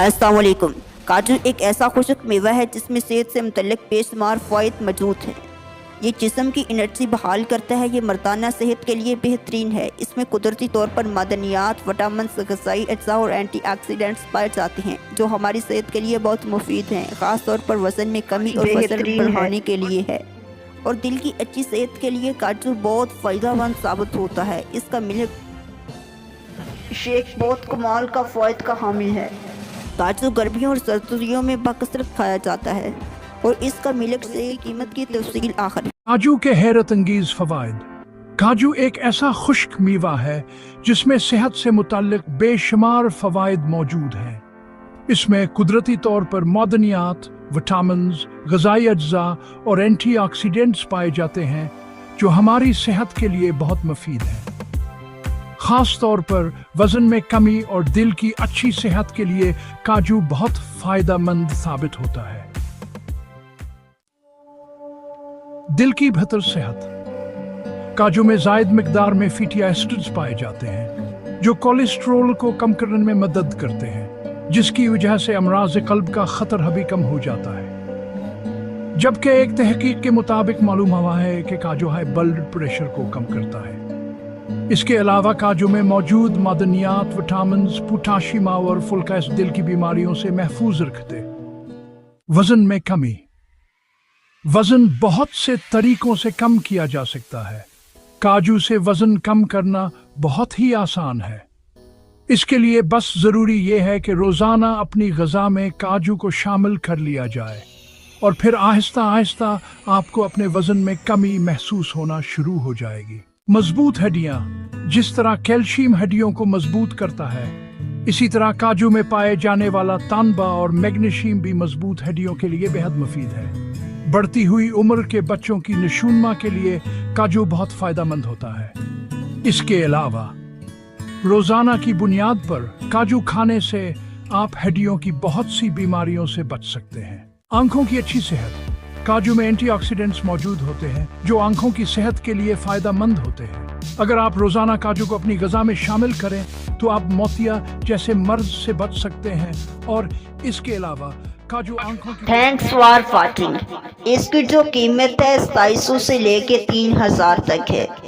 अस्सलाम वालेकुम। काजू एक ऐसा खुश्क मेवा है जिसमें सेहत से मुतल्लिक बेशुमार फ़वाइद मौजूद हैं। ये जिस्म की एनर्जी बहाल करता है। ये मर्दाना सेहत के लिए बेहतरीन है। इसमें कुदरती तौर पर मादनियात, विटामिन, ग़िज़ाई अज्जा और एंटीऑक्सीडेंट्स पाए जाते हैं जो हमारी सेहत के लिए बहुत मुफीद हैं। ख़ास तौर पर वज़न में कमी और वज़न बढ़ाने के लिए है और दिल की अच्छी सेहत के लिए काजू बहुत फ़ायदेमंद साबित होता है। इसका मिल्क शेक बहुत कमाल का फ़वाइद का हामिल है। काजू गर्मियों और सर्दियों में बकसरत खाया जाता है और इसका मिल्क से कीमत की तफसील आखिर। काजू के हैरत अंगेज फवाइद। काजू एक ऐसा खुश्क मेवा है जिसमें सेहत से मुताल्लिक बेशुमार फवाइद मौजूद हैं। इसमें कुदरती तौर पर मदनियात, विटामिन्स, ग़िज़ाई अज्जा और एंटीऑक्सीडेंट्स पाए जाते हैं जो हमारी सेहत के लिए बहुत मुफीद हैं। खास तौर पर वजन में कमी और दिल की अच्छी सेहत के लिए काजू बहुत फायदेमंद साबित होता है। दिल की बेहतर सेहत। काजू में जायद मिकदार में फैटी एसिड्स पाए जाते हैं जो कोलेस्ट्रॉल को कम करने में मदद करते हैं, जिसकी वजह से अमराज कल्ब का खतरा भी कम हो जाता है। जबकि एक तहकीक के मुताबिक मालूम हुआ है कि काजू हाई ब्लड प्रेशर को कम करता है। इसके अलावा काजू में मौजूद मादनियात, विटामिन्स, पोटाशियम और फुल्कास दिल की बीमारियों से महफूज रखते। वजन में कमी। वजन बहुत से तरीकों से कम किया जा सकता है। काजू से वजन कम करना बहुत ही आसान है। इसके लिए बस जरूरी यह है कि रोजाना अपनी ग़िज़ा में काजू को शामिल कर लिया जाए और फिर आहिस्ता आहिस्ता आपको अपने वजन में कमी महसूस होना शुरू हो जाएगी। मजबूत हड्डियां। जिस तरह कैल्शियम हड्डियों को मजबूत करता है, इसी तरह काजू में पाए जाने वाला तांबा और मैग्नीशियम भी मजबूत हड्डियों के लिए बेहद मुफीद है। बढ़ती हुई उम्र के बच्चों की नशूनमा के लिए काजू बहुत फायदेमंद होता है। इसके अलावा रोजाना की बुनियाद पर काजू खाने से आप हड्डियों की बहुत सी बीमारियों से बच सकते हैं। आंखों की अच्छी सेहत। काजू में एंटीऑक्सीडेंट्स मौजूद होते हैं जो आंखों की सेहत के लिए फायदेमंद होते हैं। अगर आप रोजाना काजू को अपनी ग़िज़ा में शामिल करें तो आप मोतिया जैसे मर्ज से बच सकते हैं और इसके अलावा काजू आंखों की। Thanks for watching. इसकी जो कीमत है 2700 से लेके 3000 तक है।